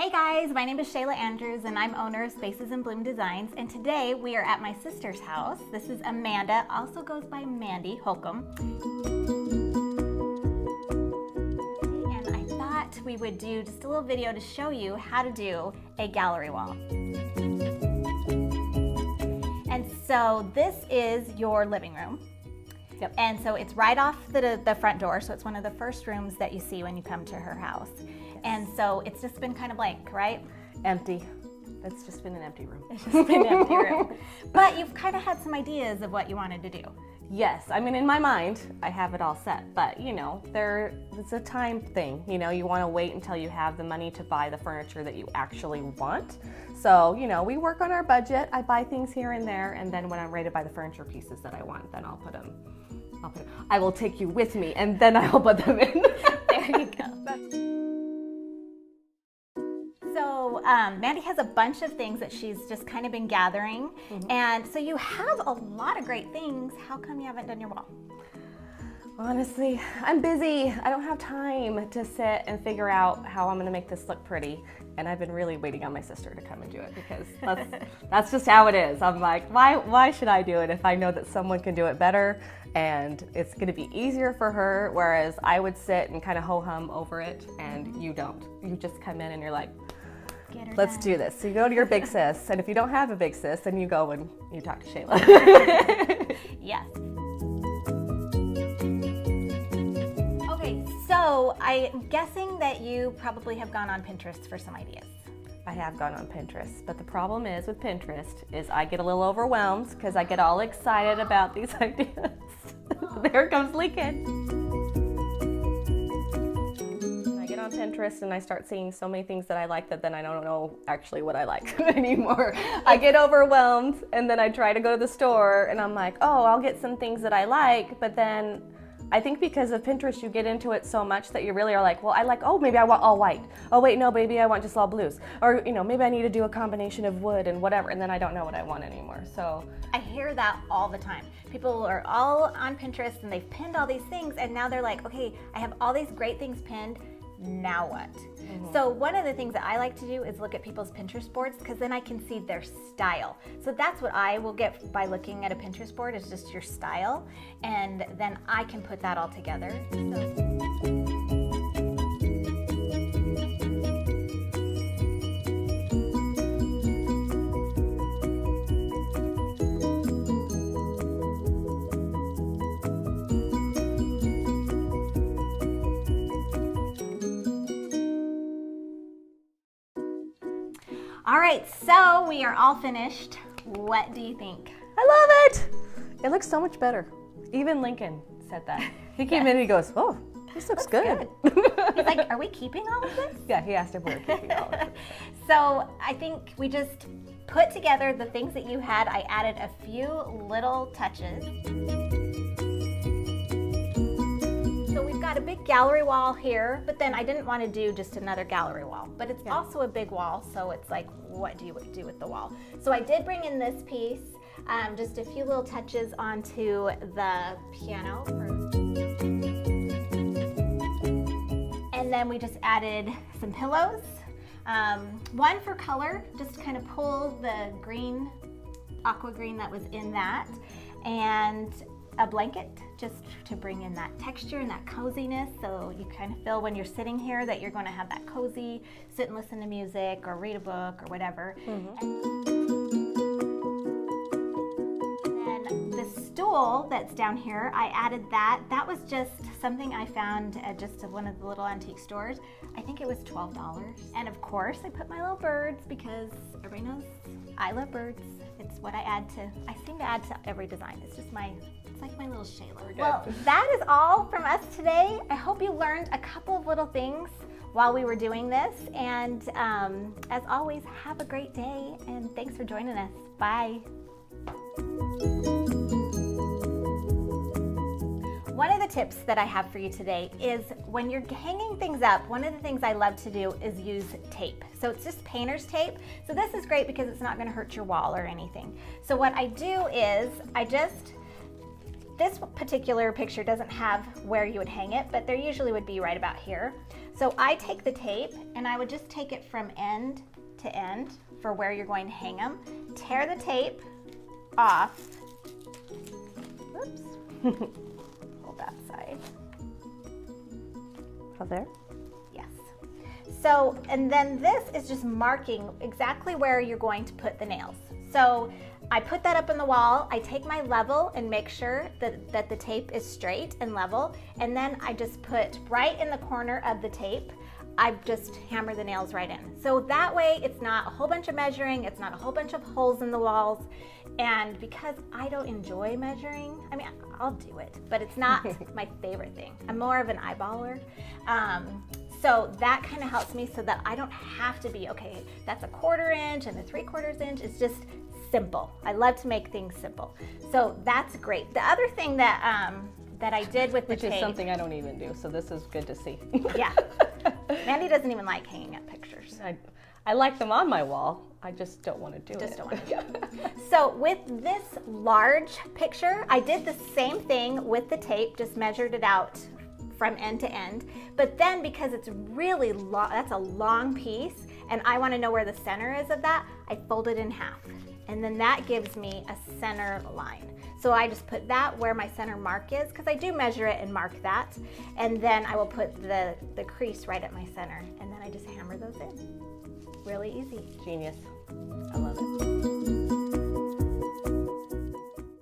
Hey guys, my name is Xela Andrews and I'm owner of Spaces in Bloom Designs, and today we are at my sister's house. This is Amanda, also goes by Mandy Holcomb. And I thought we would do just a little video to show you how to do a gallery wall. And so this is your living room. Yep. And so it's right off the front door, so it's one of the first rooms that you see when you come to her house. Yes. And so it's just been kind of blank, right? Empty. It's just been an empty room. It's just been an empty room. But you've kind of had some ideas of what you wanted to do. Yes, I mean, in my mind, I have it all set, but you know, it's a time thing. You know, you want to wait until you have the money to buy the furniture that you actually want. So, you know, we work on our budget. I buy things here and there, and then when I'm ready to buy the furniture pieces that I want, then I'll put them. I will take you with me, and then I'll put them in. There you go. So Mandy has a bunch of things that she's just kind of been gathering. Mm-hmm. And so you have a lot of great things. How come you haven't done your wall? Honestly, I'm busy. I don't have time to sit and figure out how I'm going to make this look pretty. And I've been really waiting on my sister to come and do it, because that's just how it is. I'm like, why should I do it if I know that someone can do it better and it's going to be easier for her, whereas I would sit and kind of ho-hum over it, and you don't. You just come in and you're like, let's do this. So you go to your big sis, and if you don't have a big sis, then you go and you talk to Xela. Yes. Okay, so I'm guessing that you probably have gone on Pinterest for some ideas. I have gone on Pinterest, but the problem is with Pinterest is I get a little overwhelmed because I get all excited about these ideas. There comes leaking. I get on Pinterest and I start seeing so many things that I like that then I don't know actually what I like anymore. I get overwhelmed, and then I try to go to the store and I'm like, oh, I'll get some things that I like, but then I think because of Pinterest, you get into it so much that you really are like, well, maybe I want all white. Oh wait, no, maybe I want just all blues. Or, you know, maybe I need to do a combination of wood and whatever, and then I don't know what I want anymore, so. I hear that all the time. People are all on Pinterest and they've pinned all these things, and now they're like, okay, I have all these great things pinned, now what? Mm-hmm. So one of the things that I like to do is look at people's Pinterest boards, because then I can see their style. So that's what I will get by looking at a Pinterest board, is just your style, and then I can put that all together. All right, so we are all finished. What do you think? I love it. It looks so much better. Even Lincoln said that. He came in and he goes, oh, this looks good. He's like, are we keeping all of this? Yeah, he asked if we were keeping all of it. So I think we just put together the things that you had. I added a few little touches. Got a big gallery wall here, but then I didn't want to do just another gallery wall, but it's also a big wall, so it's like, what do you do with the wall? So I did bring in this piece, just a few little touches onto the piano. And then we just added some pillows, one for color, just to kind of pull the green, aqua green that was in that, and a blanket just to bring in that texture and that coziness, so you kind of feel when you're sitting here that you're going to have that cozy, sit and listen to music or read a book or whatever. Mm-hmm. And then the stool that's down here, I added that. That was just something I found at just one of the little antique stores. I think it was $12. And of course I put my little birds, because everybody knows I love birds. It's what I seem to add to every design. It's just it's like my little Xela. Well, that is all from us today. I hope you learned a couple of little things while we were doing this. And as always, have a great day, and thanks for joining us. Bye. One of the tips that I have for you today is when you're hanging things up, one of the things I love to do is use tape. So it's just painter's tape. So this is great because it's not going to hurt your wall or anything. So what I do is I just this particular picture doesn't have where you would hang it, but there usually would be right about here. So I take the tape and I would just take it from end to end for where you're going to hang them. Tear the tape off. Oops. Pull that side. Oh, there? Yes. So, and then this is just marking exactly where you're going to put the nails. So I put that up on the wall, I take my level and make sure that the tape is straight and level, and then I just put right in the corner of the tape, I just hammer the nails right in. So that way it's not a whole bunch of measuring, it's not a whole bunch of holes in the walls, and because I don't enjoy measuring, I mean, I'll do it, but it's not my favorite thing. I'm more of an eyeballer. So that kind of helps me so that I don't have to be, okay, that's a 1/4 inch and a 3/4 inch. It's just simple. I love to make things simple. So that's great. The other thing that that I did with the tape, which is something I don't even do, so this is good to see. Yeah. Mandy doesn't even like hanging up pictures. I like them on my wall. I just don't want to do it. Just don't want to do it. So with this large picture, I did the same thing with the tape, just measured it out from end to end. But then because it's really long, that's a long piece, and I want to know where the center is of that, I fold it in half. And then that gives me a center line. So I just put that where my center mark is, because I do measure it and mark that. And then I will put the crease right at my center. And then I just hammer those in. Really easy. Genius. I love it.